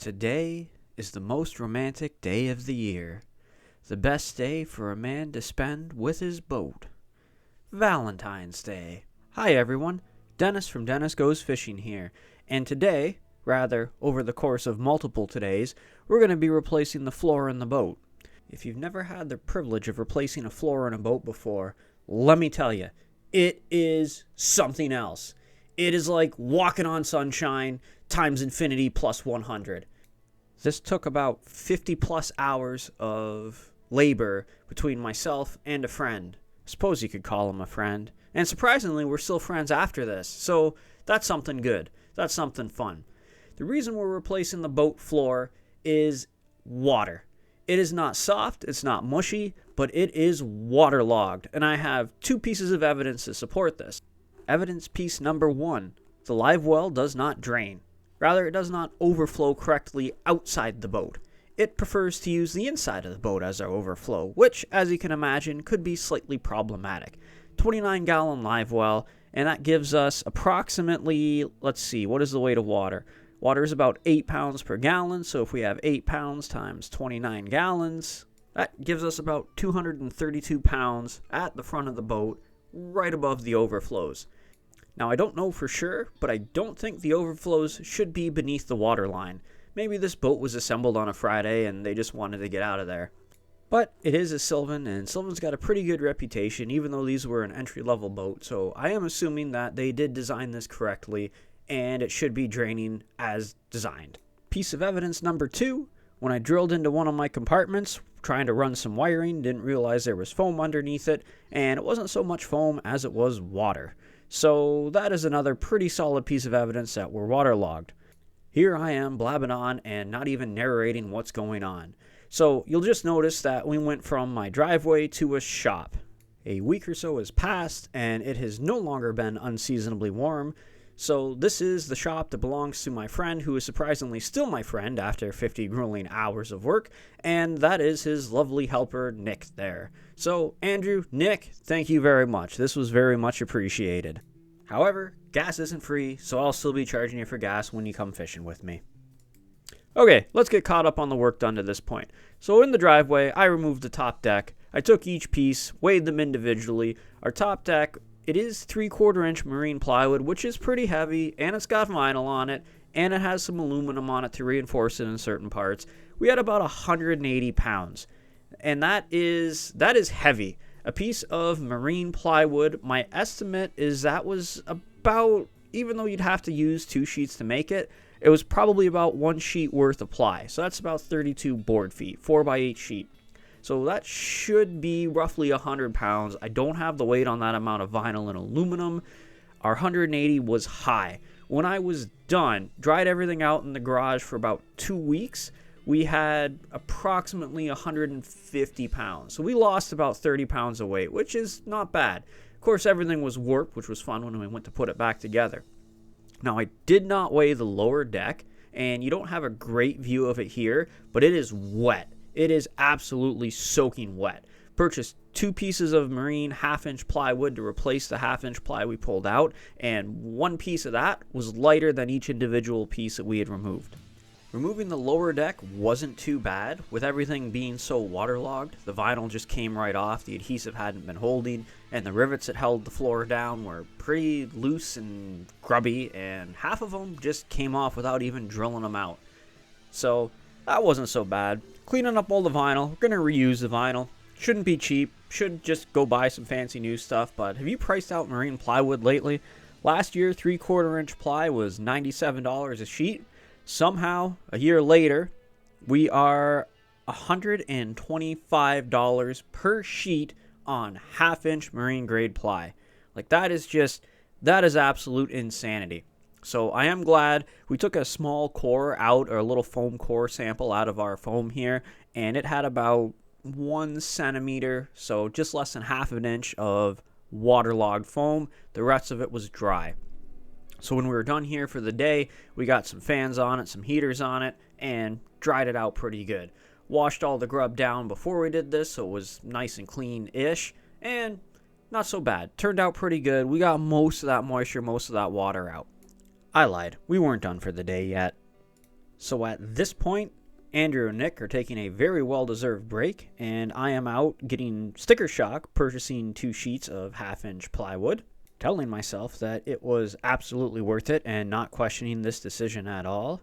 Today is the most romantic day of the year. The best day for a man to spend with his boat. Valentine's Day. Hi everyone, Dennis from Dennis Goes Fishing here. And today, rather over the course of multiple todays, we're going to be replacing the floor in the boat. If you've never had the privilege of replacing a floor in a boat before, let me tell you, it is something else. It is like walking on sunshine times infinity plus 100. This took about 50 plus hours of labor between myself and a friend. I suppose you could call him a friend. And surprisingly, we're still friends after this. So that's something good. That's something fun. The reason we're replacing the boat floor is water. It is not soft, it's not mushy, but it is waterlogged. And I have two pieces of evidence to support this. Evidence piece number one, the live well does not drain. Rather, it does not overflow correctly outside the boat. It prefers to use the inside of the boat as our overflow, which, as you can imagine, could be slightly problematic. 29-gallon live well, and that gives us approximately, let's see, what is the weight of water? Water is about 8 pounds per gallon, so if we have 8 pounds times 29 gallons, that gives us about 232 pounds at the front of the boat, right above the overflows. Now, I don't know for sure, but I don't think the overflows should be beneath the water line. Maybe this boat was assembled on a Friday and they just wanted to get out of there. But it is a Sylvan, and Sylvan's got a pretty good reputation, even though these were an entry-level boat, so I am assuming that they did design this correctly, and it should be draining as designed. Piece of evidence number two, when I drilled into one of my compartments, trying to run some wiring, didn't realize there was foam underneath it, and it wasn't so much foam as it was water. So that is another pretty solid piece of evidence that we're waterlogged. Here I am blabbing on and not even narrating what's going on. So you'll just notice that we went from my driveway to a shop. A week or so has passed and it has no longer been unseasonably warm. So this is the shop that belongs to my friend, who is surprisingly still my friend after 50 grueling hours of work, and that is his lovely helper, Nick, there. So, Andrew, Nick, thank you very much. This was very much appreciated. However, gas isn't free, so I'll still be charging you for gas when you come fishing with me. Okay, let's get caught up on the work done to this point. So in the driveway, I removed the top deck. I took each piece, weighed them individually. Our top deck, it is 3/4 inch marine plywood, which is pretty heavy, and it's got vinyl on it, and it has some aluminum on it to reinforce it in certain parts. We had about 180 pounds, and that is heavy. A piece of marine plywood, my estimate is that was about, even though you'd have to use 2 sheets to make it, it was probably about 1 sheet worth of ply. So that's about 32 board feet, 4x8 sheet. So that should be roughly 100 pounds. I don't have the weight on that amount of vinyl and aluminum. Our 180 was high. When I was done, dried everything out in the garage for about 2 weeks, we had approximately 150 pounds. So we lost about 30 pounds of weight, which is not bad. Of course, everything was warped, which was fun when we went to put it back together. Now, I did not weigh the lower deck, and you don't have a great view of it here, but it is wet. It is absolutely soaking wet. Purchased 2 pieces of marine 1/2-inch plywood to replace the 1/2-inch ply we pulled out, and 1 piece of that was lighter than each individual piece that we had removed. Removing the lower deck wasn't too bad. With everything being so waterlogged, the vinyl just came right off, the adhesive hadn't been holding, and the rivets that held the floor down were pretty loose and grubby, and half of them just came off without even drilling them out. So that wasn't so bad. Cleaning up all the vinyl, we're going to reuse the vinyl. Shouldn't be cheap, should just go buy some fancy new stuff, but have you priced out marine plywood lately? Last year, 3/4 inch ply was $97 a sheet. Somehow, a year later, we are $125 per sheet on 1/2-inch marine grade ply. Like, that is absolute insanity. So I am glad we took a small core out, or a little foam core sample out of our foam here, and it had about 1 centimeter, so just less than 1/2 inch of waterlogged foam. The rest of it was dry. So when we were done here for the day, we got some fans on it, some heaters on it, and dried it out pretty good. Washed all the grub down before we did this, so it was nice and clean-ish, and not so bad. Turned out pretty good. We got most of that moisture, most of that water out. I lied. We weren't done for the day yet. So at this point, Andrew and Nick are taking a very well-deserved break, and I am out getting sticker shock, purchasing 2 sheets of half-inch plywood, telling myself that it was absolutely worth it and not questioning this decision at all.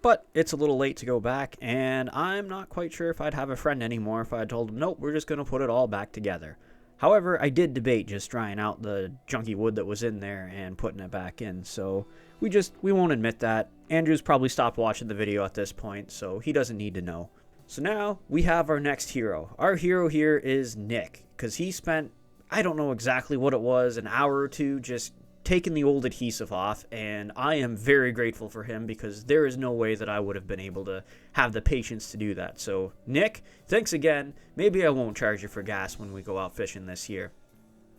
But it's a little late to go back, and I'm not quite sure if I'd have a friend anymore if I told him, nope, we're just going to put it all back together. However, I did debate just drying out the junky wood that was in there and putting it back in, so we won't admit that. Andrew's probably stopped watching the video at this point, so he doesn't need to know. So now we have our next hero. Our hero here is Nick, because he spent, I don't know exactly what it was, an hour or two just taking the old adhesive off, and I am very grateful for him because there is no way that I would have been able to have the patience to do that. So Nick, thanks again. Maybe I won't charge you for gas when we go out fishing this year.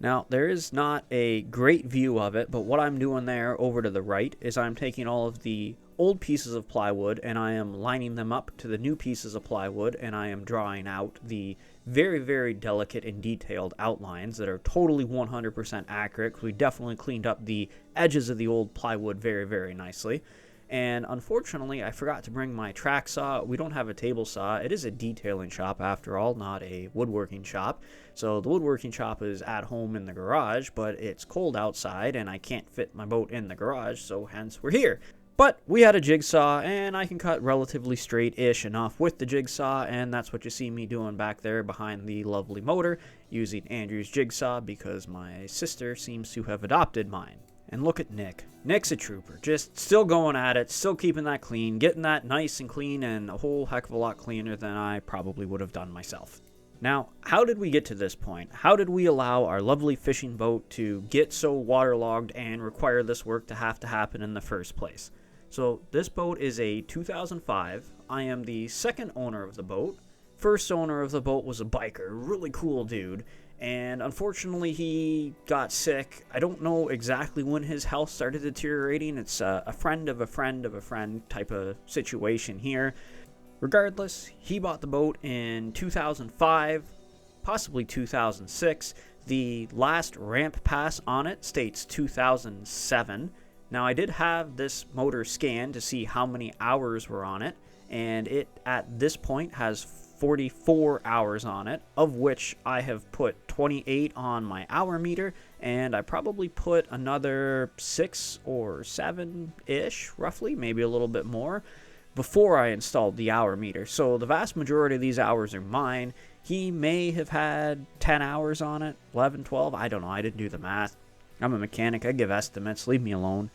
Now, there is not a great view of it, but what I'm doing there over to the right is I'm taking all of the old pieces of plywood and I am lining them up to the new pieces of plywood, and I am drawing out the very, very delicate and detailed outlines that are totally 100% accurate, because we definitely cleaned up the edges of the old plywood very, very nicely. And unfortunately, I forgot to bring my track saw. We don't have a table saw. It is a detailing shop after all, not a woodworking shop. So the woodworking shop is at home in the garage, but it's cold outside and I can't fit my boat in the garage, so hence we're here. But we had a jigsaw, and I can cut relatively straight-ish enough with the jigsaw, and that's what you see me doing back there behind the lovely motor, using Andrew's jigsaw because my sister seems to have adopted mine. And look at Nick. Nick's a trooper, just still going at it, still keeping that clean, getting that nice and clean, and a whole heck of a lot cleaner than I probably would have done myself. Now, how did we get to this point? How did we allow our lovely fishing boat to get so waterlogged and require this work to have to happen in the first place? So this boat is a 2005. I am the second owner of the boat. First owner of the boat was a biker, really cool dude, and unfortunately he got sick. I don't know exactly when his health started deteriorating. It's a friend of a friend of a friend type of situation here. Regardless, he bought the boat in 2005, possibly 2006. The last ramp pass on it states 2007. Now, I did have this motor scanned to see how many hours were on it, and it, at this point, has 44 hours on it, of which I have put 28 on my hour meter, and I probably put another 6 or 7-ish, roughly, maybe a little bit more, before I installed the hour meter. So the vast majority of these hours are mine. He may have had 10 hours on it, 11, 12, I don't know, I didn't do the math. I'm a mechanic, I give estimates, leave me alone.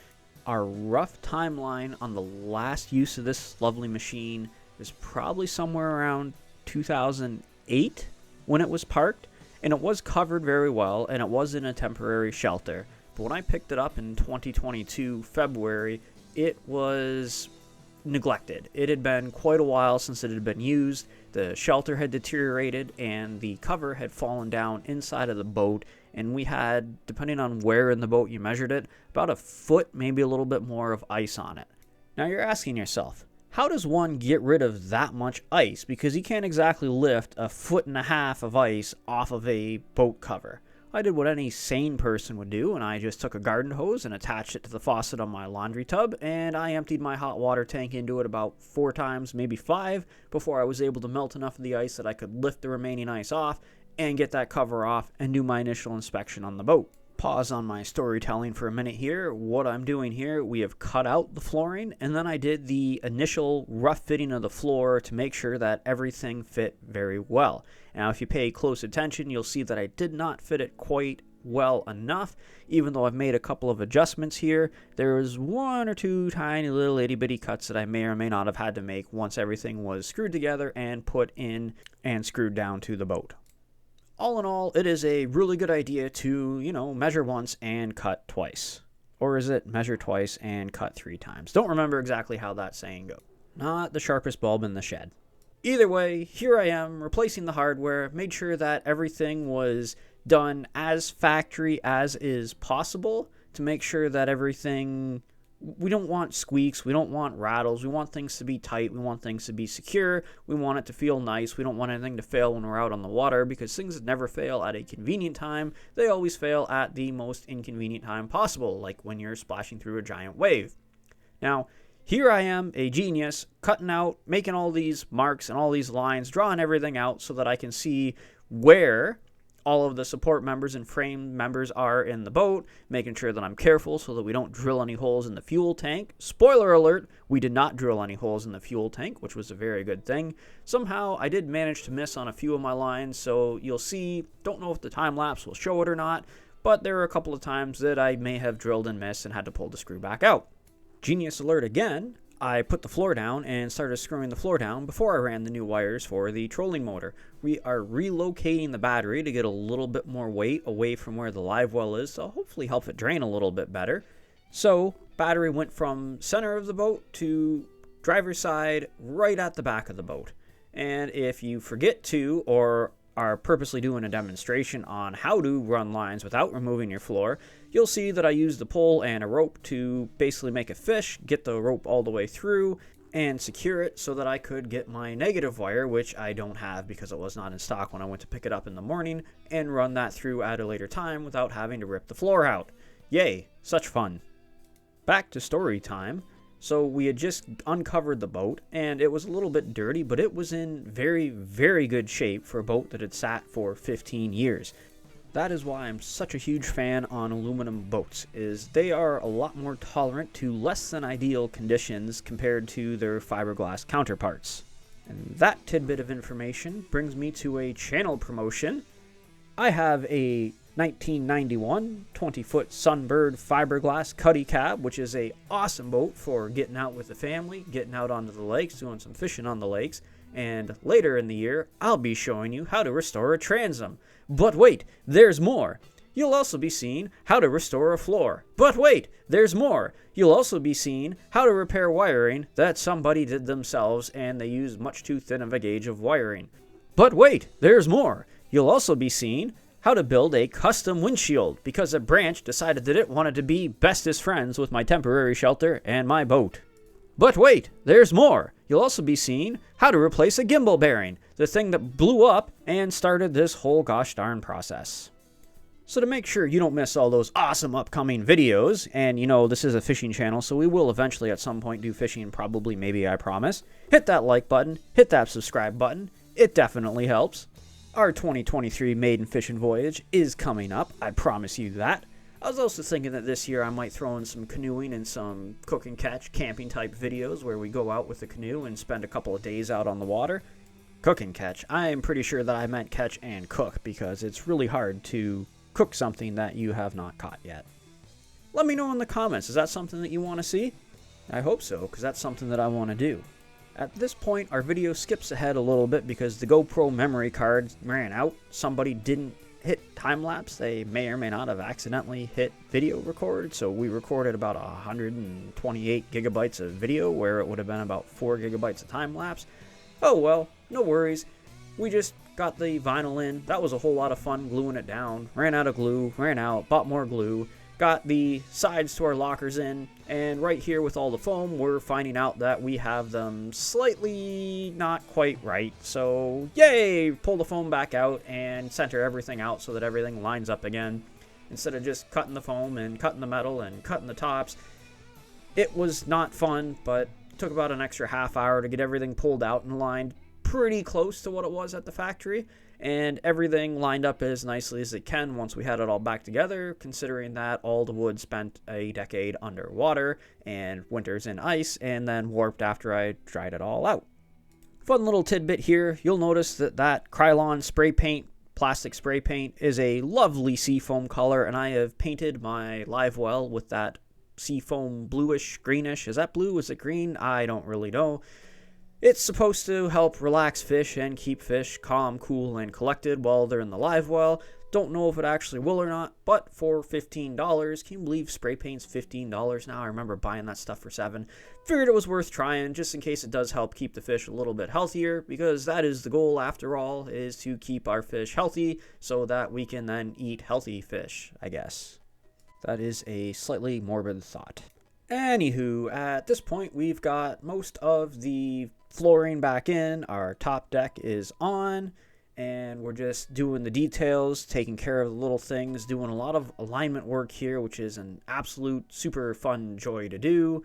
Our rough timeline on the last use of this lovely machine is probably somewhere around 2008 when it was parked, and it was covered very well, and it was in a temporary shelter. But when I picked it up in 2022 February, it was neglected. It had been quite a while since it had been used. The shelter had deteriorated and the cover had fallen down inside of the boat, and we had, depending on where in the boat you measured it, about a foot, maybe a little bit more of ice on it. Now you're asking yourself, how does one get rid of that much ice? Because you can't exactly lift 1.5 feet of ice off of a boat cover. I did what any sane person would do, and I just took a garden hose and attached it to the faucet on my laundry tub, and I emptied my hot water tank into it about 4 times, maybe 5, before I was able to melt enough of the ice that I could lift the remaining ice off and get that cover off and do my initial inspection on the boat. Pause on my storytelling for a minute here. What I'm doing here, we have cut out the flooring, and then I did the initial rough fitting of the floor to make sure that everything fit very well. Now, if you pay close attention, you'll see that I did not fit it quite well enough. Even though I've made a couple of adjustments here, there was 1 or 2 tiny little itty-bitty cuts that I may or may not have had to make once everything was screwed together and put in and screwed down to the boat. All in all, it is a really good idea to, measure once and cut twice. Or is it measure twice and cut 3 times? Don't remember exactly how that saying goes. Not the sharpest bulb in the shed. Either way, here I am, replacing the hardware, made sure that everything was done as factory as is possible to make sure that everything... We don't want squeaks, we don't want rattles, we want things to be tight, we want things to be secure, we want it to feel nice, we don't want anything to fail when we're out on the water, because things never fail at a convenient time, they always fail at the most inconvenient time possible, like when you're splashing through a giant wave. Now, here I am, a genius, cutting out, making all these marks and all these lines, drawing everything out so that I can see where all of the support members and frame members are in the boat, making sure that I'm careful so that we don't drill any holes in the fuel tank. Spoiler alert, we did not drill any holes in the fuel tank, which was a very good thing. Somehow, I did manage to miss on a few of my lines, so you'll see, don't know if the time lapse will show it or not, but there are a couple of times that I may have drilled and missed and had to pull the screw back out. Genius alert again. I put the floor down and started screwing the floor down before I ran the new wires for the trolling motor. We are relocating the battery to get a little bit more weight away from where the live well is, so hopefully help it drain a little bit better. So, battery went from center of the boat to driver's side right at the back of the boat. And if you forget to, or are purposely doing a demonstration on how to run lines without removing your floor, you'll see that I used the pole and a rope to basically make a fish, get the rope all the way through, and secure it so that I could get my negative wire, which I don't have because it was not in stock when I went to pick it up in the morning, and run that through at a later time without having to rip the floor out. Yay, such fun. Back to story time. So we had just uncovered the boat, and it was a little bit dirty, but it was in very, very good shape for a boat that had sat for 15 years. That is why I'm such a huge fan on aluminum boats, is they are a lot more tolerant to less than ideal conditions compared to their fiberglass counterparts. And that tidbit of information brings me to a channel promotion. I have a 1991 20-foot Sunbird fiberglass cuddy cab, which is a awesome boat for getting out with the family, getting out onto the lakes, doing some fishing on the lakes, and later in the year, I'll be showing you how to restore a transom. But wait, there's more. You'll also be seeing how to restore a floor. But wait, there's more. You'll also be seeing how to repair wiring that somebody did themselves and they used much too thin of a gauge of wiring. But wait, there's more. You'll also be seeing how to build a custom windshield because a branch decided that it wanted to be bestest friends with my temporary shelter and my boat. But wait, there's more. You'll also be seeing how to replace a gimbal bearing, the thing that blew up and started this whole gosh darn process. So to make sure you don't miss all those awesome upcoming videos, and you know this is a fishing channel, so we will eventually at some point do fishing, probably, maybe, I promise. Hit that like button, hit that subscribe button, it definitely helps. Our 2023 maiden fishing voyage is coming up, I promise you that. I was also thinking that this year I might throw in some canoeing and some cook and catch camping type videos where we go out with the canoe and spend a couple of days out on the water. Cook and catch. I'm pretty sure that I meant catch and cook because it's really hard to cook something that you have not caught yet. Let me know in the comments, is that something that you want to see? I hope so, because that's something that I want to do. At this point, our video skips ahead a little bit because the GoPro memory card ran out. Somebody didn't hit time-lapse. They may or may not have accidentally hit video record, so we recorded about 128 gigabytes of video where it would have been about 4 gigabytes of time-lapse. Oh well, no worries. We just got the vinyl in. That was a whole lot of fun gluing it down. Ran out of glue, ran out, bought more glue. Got the sides to our lockers in, and right here with all the foam, we're finding out that we have them slightly not quite right. So, yay! Pull the foam back out and center everything out so that everything lines up again. Instead of just cutting the foam and cutting the metal and cutting the tops. It was not fun, but took about an extra half hour to get everything pulled out and lined pretty close to what it was at the factory. And everything lined up as nicely as it can once we had it all back together, considering that all the wood spent a decade underwater and winters in ice and then warped after I dried it all out. Fun little tidbit here, you'll notice that Krylon spray paint, plastic spray paint, is a lovely seafoam color, and I have painted my live well with that seafoam bluish, greenish. Is that blue? Is it green? I don't really know. It's supposed to help relax fish and keep fish calm, cool, and collected while they're in the live well. Don't know if it actually will or not, but for $15, can you believe spray paint's $15 now? I remember buying that stuff for $7. Figured it was worth trying just in case it does help keep the fish a little bit healthier, because that is the goal after all, is to keep our fish healthy so that we can then eat healthy fish, I guess. That is a slightly morbid thought. Anywho, at this point we've got most of the flooring back in, our top deck is on, and we're just doing the details, taking care of the little things, doing a lot of alignment work here, which is an absolute super fun joy to do.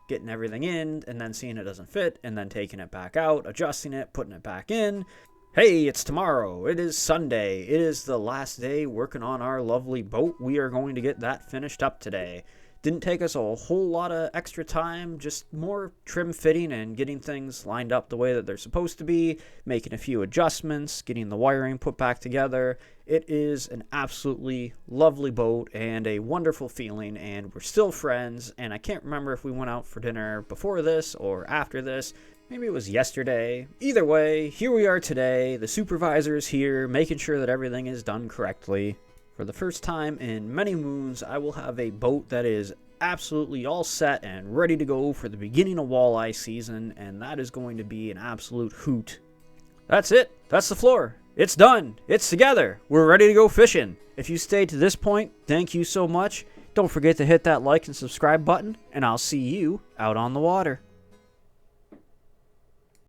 getting everything in and then seeing it doesn't fit and then taking it back out, adjusting it, putting it back in. Hey, it's tomorrow. It is Sunday. It is the last day working on our lovely boat. We are going to get that finished up today. Didn't take us a whole lot of extra time, just more trim fitting and getting things lined up the way that they're supposed to be, making a few adjustments, getting the wiring put back together. It is an absolutely lovely boat and a wonderful feeling, and we're still friends, and I can't remember if we went out for dinner before this or after this. Maybe it was yesterday. Either way, here we are today. The supervisor is here, making sure that everything is done correctly. For the first time in many moons, I will have a boat that is absolutely all set and ready to go for the beginning of walleye season, and that is going to be an absolute hoot. That's it. That's the floor. It's done. It's together. We're ready to go fishing. If you stayed to this point, thank you so much. Don't forget to hit that like and subscribe button, and I'll see you out on the water.